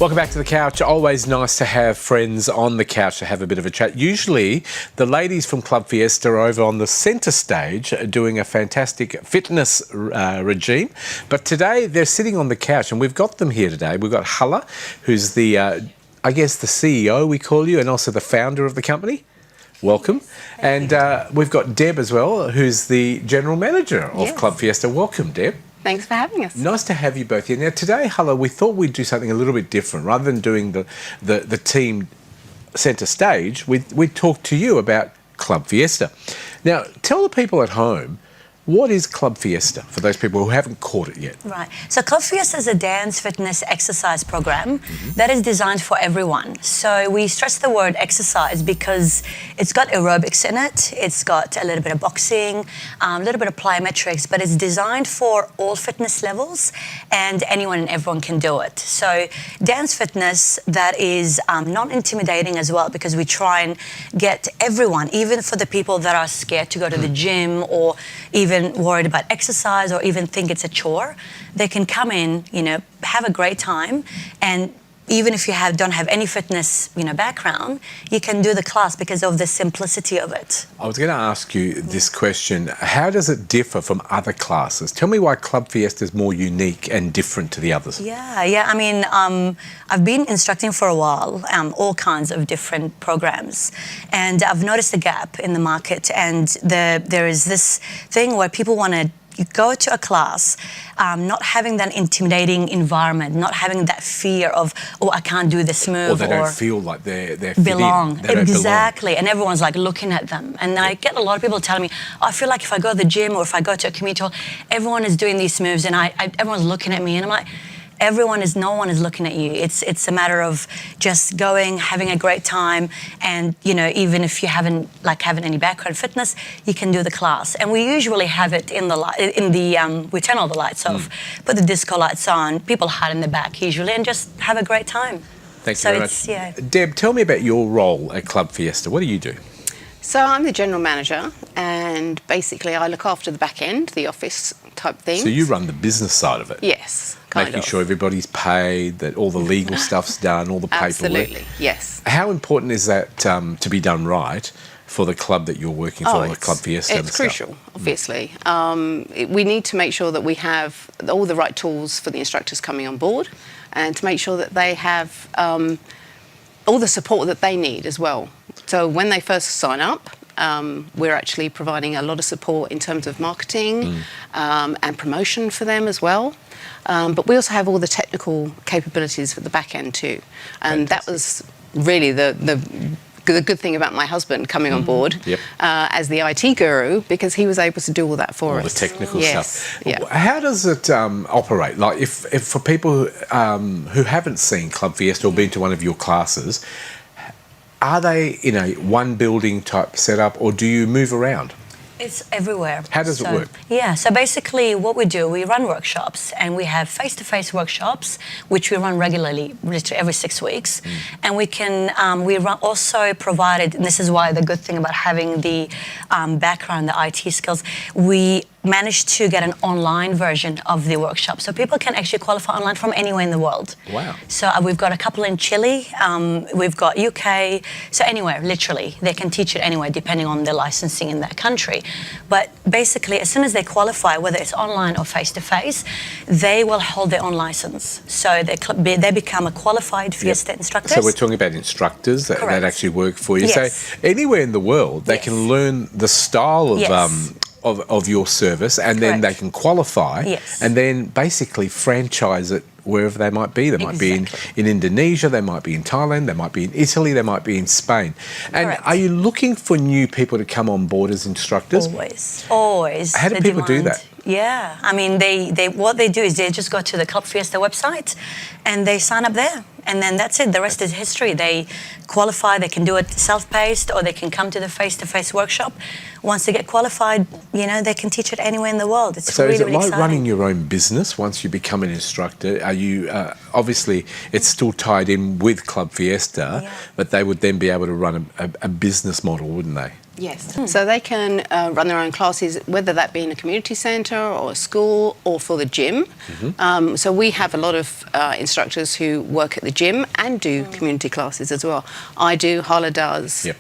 Welcome back to the couch. Always nice to have friends on the couch to have a bit of a chat. Usually the ladies from Club Fiesta are over on the centre stage doing a fantastic fitness regime. But today they're sitting on the couch and we've got them here today. We've got Hala, who's the, I guess the CEO we call you, and also the founder of the company. Welcome. And we've got Deb as well, who's the general manager of Club Fiesta. Welcome, Deb. Thanks for having us. Nice to have you both here. Now today, Hala, we thought we'd do something a little bit different. Rather than doing the team centre stage, we'd talk to you about Club Fiesta. Now, tell the people at home, what is Club Fiesta for those people who haven't caught it yet? Right. So Club Fiesta is a dance, fitness, exercise program that is designed for everyone. So we stress the word exercise because it's got aerobics in it. It's got a little bit of boxing, a little bit of plyometrics, but it's designed for all fitness levels and anyone and everyone can do it. So dance fitness that is not intimidating as well, because we try and get everyone, even for the people that are scared to go to the gym or even worried about exercise or even think it's a chore, they can come in, have a great time, and even if you don't have any fitness, background, you can do the class because of the simplicity of it. I was going to ask you this question. How does it differ from other classes? Tell me why Club Fiesta is more unique and different to the others. Yeah. I mean, I've been instructing for a while, all kinds of different programs, and I've noticed a gap in the market, and there is this thing where people want to go to a class, not having that intimidating environment, not having that fear of, oh, I can't do this move. Or they don't feel like they're belong. They don't exactly. belong. And everyone's like looking at them. And I get a lot of people telling me, I feel like if I go to the gym or if I go to a community hall, everyone is doing these moves and everyone's looking at me. And I'm like, no one is looking at you. It's a matter of just going, having a great time, and even if you haven't any background in fitness, you can do the class. And we usually have it in the we turn all the lights off, put the disco lights on, people hide in the back usually, and just have a great time. Thank you very much. Yeah. Deb, tell me about your role at Club Fiesta. What do you do? So I'm the general manager, and basically I look after the back end, the office type things. So you run the business side of it? Yes. Making sure everybody's paid, that all the legal stuff's done, all the paperwork. Absolutely, yes. How important is that to be done right for the club that you're working for, the Club Fiesta? It's crucial, obviously. We need to make sure that we have all the right tools for the instructors coming on board, and to make sure that they have all the support that they need as well. So when they first sign up, we're actually providing a lot of support in terms of marketing and promotion for them as well. But we also have all the technical capabilities for the back end too. And that was really the good thing about my husband coming on board as the IT guru, because he was able to do all that for us. All the technical stuff. Yeah. How does it operate? Like if for people who haven't seen Club Fiesta or been to one of your classes, are they in a one building type setup, or do you move around? It's everywhere. How does it work? Yeah, so basically what we do, we run workshops, and we have face-to-face workshops, which we run regularly, literally every 6 weeks. And we can, also provided, and this is why the good thing about having the background, the IT skills, we managed to get an online version of the workshop. So people can actually qualify online from anywhere in the world. Wow. So we've got a couple in Chile, we've got UK, so anywhere, literally. They can teach it anywhere, depending on their licensing in that country. But basically, as soon as they qualify, whether it's online or face-to-face, they will hold their own license. So they become a qualified Fiesta instructor. So we're talking about instructors that actually work for you. Yes. So anywhere in the world, they can learn the style of your service, and then they can qualify, and then basically franchise it wherever they might be. They might be in Indonesia, they might be in Thailand, they might be in Italy, they might be in Spain. And are you looking for new people to come on board as instructors? Always. How do people do that? Yeah, I mean, what they do is they just go to the Club Fiesta website and they sign up there. And then that's it. The rest is history. They qualify, they can do it self-paced, or they can come to the face-to-face workshop. once they get qualified, you know, they can teach it anywhere in the world. It's So really, is it really like exciting. running your own business once you become an instructor? Are you, obviously, it's still tied in with Club Fiesta, Yeah. but they would then be able to run a business model, wouldn't they? Yes. So they can run their own classes, whether that be in a community centre or a school or for the gym. So we have a lot of instructors who work at the gym and do community classes as well. I do, Hala does. Yep.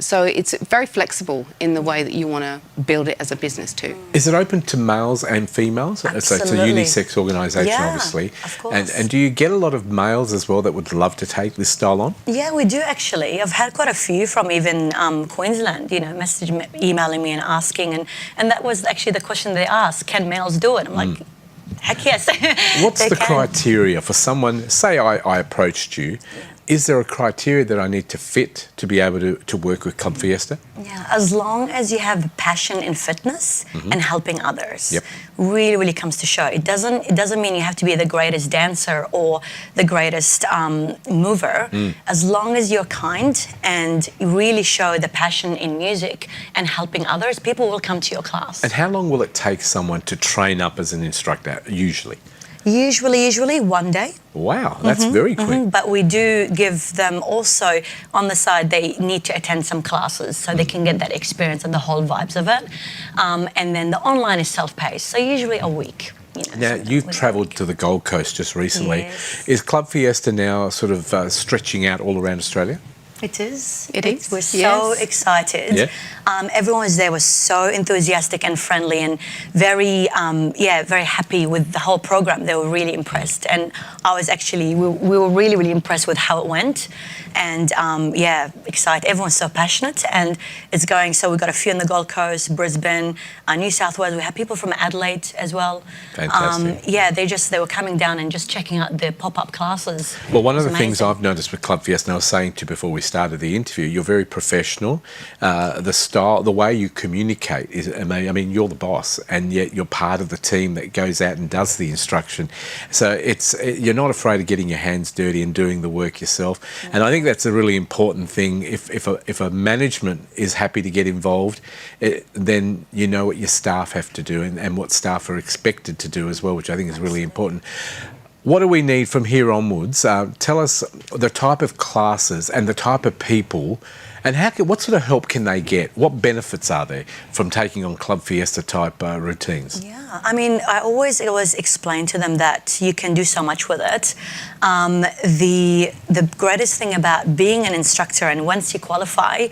So it's very flexible in the way that you want to build it as a business too. Is it open to males and females? So it's a Absolutely. unisex organisation, Yeah, obviously. of course. And do you get a lot of males as well that would love to take this style on? Yeah, we do actually. I've had quite a few from even Queensland, you know, emailing me and asking, and that was actually the question they asked: can males do it? I'm like, heck yes. What's They the can. criteria for someone? Say I approached you. Is there a criteria that I need to fit to be able to work with Club Fiesta? Yeah, as long as you have a passion in fitness and helping others, Yep. really, really comes to show. It doesn't mean you have to be the greatest dancer or the greatest mover. As long as you're kind and you really show the passion in music and helping others, people will come to your class. And how long will it take someone to train up as an instructor, usually? Usually 1 day. Wow, that's very quick. But we do give them also on the side, they need to attend some classes so they can get that experience and the whole vibes of it. And then the online is self-paced, so usually a week. You know, Now, so you've with- travelled to the Gold Coast just recently. Yes. Is Club Fiesta now sort of stretching out all around Australia? It is. It is, We're so yes. excited. Yeah. Everyone was there was so enthusiastic and friendly and very, very happy with the whole program. They were really impressed, and I was actually we were really, really impressed with how it went, and excited. Everyone's so passionate, and it's going. So we've got a few on the Gold Coast, Brisbane, New South Wales. We have people from Adelaide as well. Fantastic. They were coming down and just checking out the pop-up classes. Well, one of It the was things amazing. I've noticed with Club Fiesta, and I was saying to you before we started the interview, you're very professional. The style, the way you communicate is amazing. I mean, you're the boss, and yet you're part of the team that goes out and does the instruction. So you're not afraid of getting your hands dirty and doing the work yourself. And I think that's a really important thing. If a management is happy to get involved, then you know what your staff have to do and what staff are expected to do as well, which I think is really important. What do we need from here onwards? Tell us the type of classes and the type of people, and what sort of help can they get? What benefits are there from taking on Club Fiesta type routines? Yeah, I mean, I always explain to them that you can do so much with it. The greatest thing about being an instructor, and once you qualify,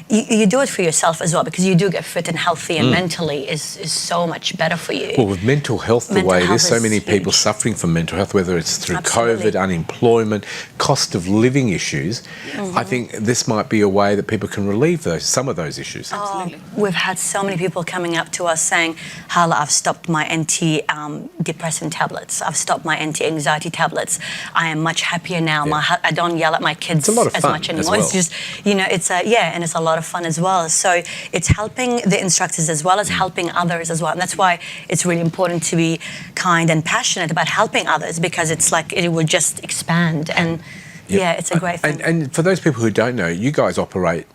you do it for yourself as well, because you do get fit and healthy, and mentally is so much better for you. Well, with mental health the Mental way it health is, so is many people huge. suffering from mental health, whether it's through Absolutely. COVID, unemployment, cost of living issues. I think this might be a way that people can relieve some of those issues. Absolutely. We've had so many people coming up to us saying, Hala, I've stopped my anti-depressant tablets. I've stopped my anti-anxiety tablets. I am much happier now. Yeah. I don't yell at my kids It's a lot of as fun much as anymore. well. It's just, it's and it's a lot of fun as well. So it's helping the instructors as well as helping others as well. And that's why it's really important to be kind and passionate about helping others, because it's like it will just expand. And it's a great thing. And for those people who don't know, you guys operate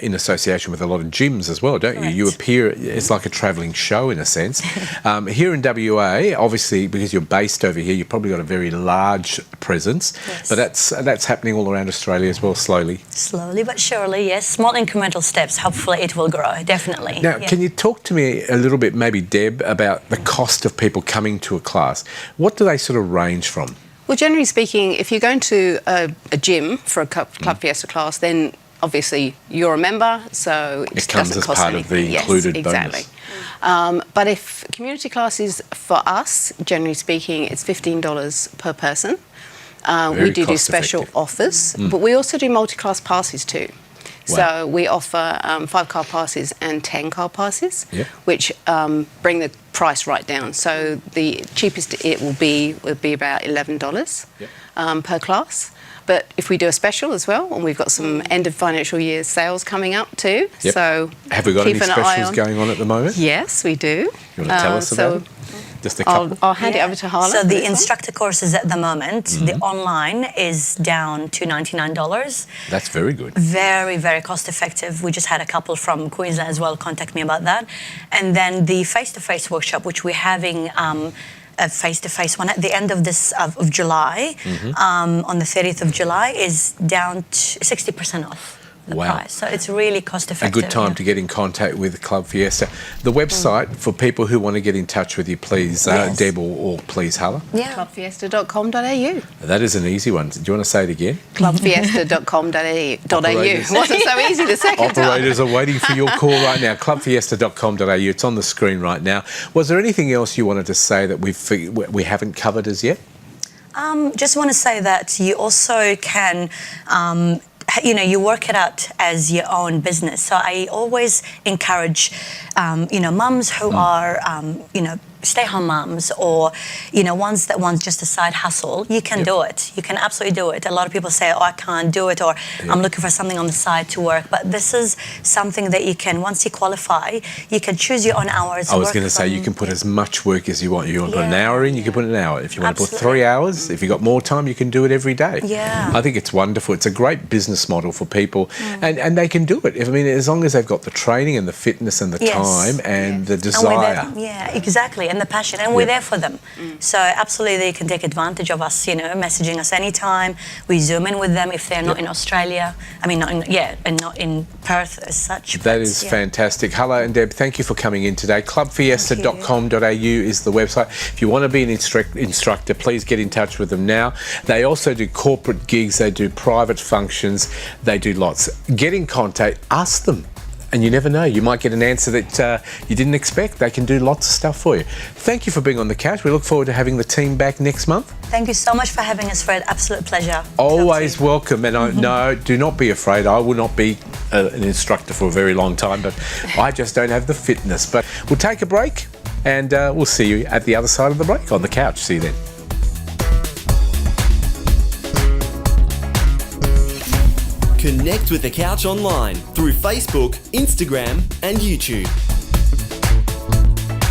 in association with a lot of gyms as well, don't you? Correct. You appear, it's like a travelling show in a sense. Here in WA, obviously, because you're based over here, you've probably got a very large presence, Yes. but that's happening all around Australia as well, slowly. Slowly but surely, yes. Small incremental steps. Hopefully it will grow, definitely. Now, Yeah. can you talk to me a little bit, maybe Deb, about the cost of people coming to a class? What do they sort of range from? Well, generally speaking, if you're going to a gym for a Club Fiesta class, then obviously you're a member, so It comes doesn't as cost part of the anything. included yes, bonus. exactly. But if community classes for us, generally speaking, it's $15 per person. Very We do cost special effective. offers, but we also do multi-class passes too. Wow. So we offer 5-car passes and 10-car passes, Yeah. which bring the price right down. So the cheapest it will be about $11 per class. But if we do a special as well, and we've got some end of financial year sales coming up too. Yep. So have we got keep any an eye specials on. going on at the moment? Yes, we do. You want to tell us about it? Just a couple. I'll hand it over to Hala. So for the this one. instructor courses at the moment, the online is down to $99. That's very good. Very, very cost effective. We just had a couple from Queensland as well contact me about that. And then the face-to-face workshop, which we're having a face-to-face one at the end of this of July, on the 30th of July, is down to 60% off the price. So it's really cost effective. A good time to get in contact with Club Fiesta. The website for people who want to get in touch with you, please, Deb or please Hala. Yeah. Clubfiesta.com.au. That is an easy one. Do you want to say it again? Clubfiesta.com.au. Wasn't so easy the second time. Operators are waiting for your call right now. Clubfiesta.com.au. It's on the screen right now. Was there anything else you wanted to say that we haven't covered as yet? Just want to say that you also can, you work it out as your own business. So I always encourage, mums who are, stay-home mums or, ones that want just a side hustle. You can do it. You can absolutely do it. A lot of people say, oh, I can't do it, or I'm looking for something on the side to work. But this is something that you can, once you qualify, you can choose your own hours. I was going to say, you can put as much work as you want. You want to put an hour in, you can put an hour. If you want to put 3 hours, if you've got more time, you can do it every day. Yeah. I think it's wonderful. It's a great business model for people, and they can do it. I mean, as long as they've got the training and the fitness and the time and the desire. Yeah, exactly. And the passion, and we're there for them. So absolutely, they can take advantage of us, messaging us anytime. We zoom in with them if they're not in Australia. I mean, and not in Perth as such. That is fantastic. Hala and Deb, thank you for coming in today. Clubfiesta.com.au is the website. If you want to be an instructor, please get in touch with them now. They also do corporate gigs, they do private functions, they do lots. Get in contact, ask them. And you never know, you might get an answer that you didn't expect. They can do lots of stuff for you. Thank you for being on the couch. We look forward to having the team back next month. Thank you so much for having us, Fred. Absolute pleasure. Always welcome. And no, do not be afraid. I will not be an instructor for a very long time, but I just don't have the fitness. But we'll take a break and we'll see you at the other side of the break on the couch. See you then. Connect with The Couch online through Facebook, Instagram and YouTube.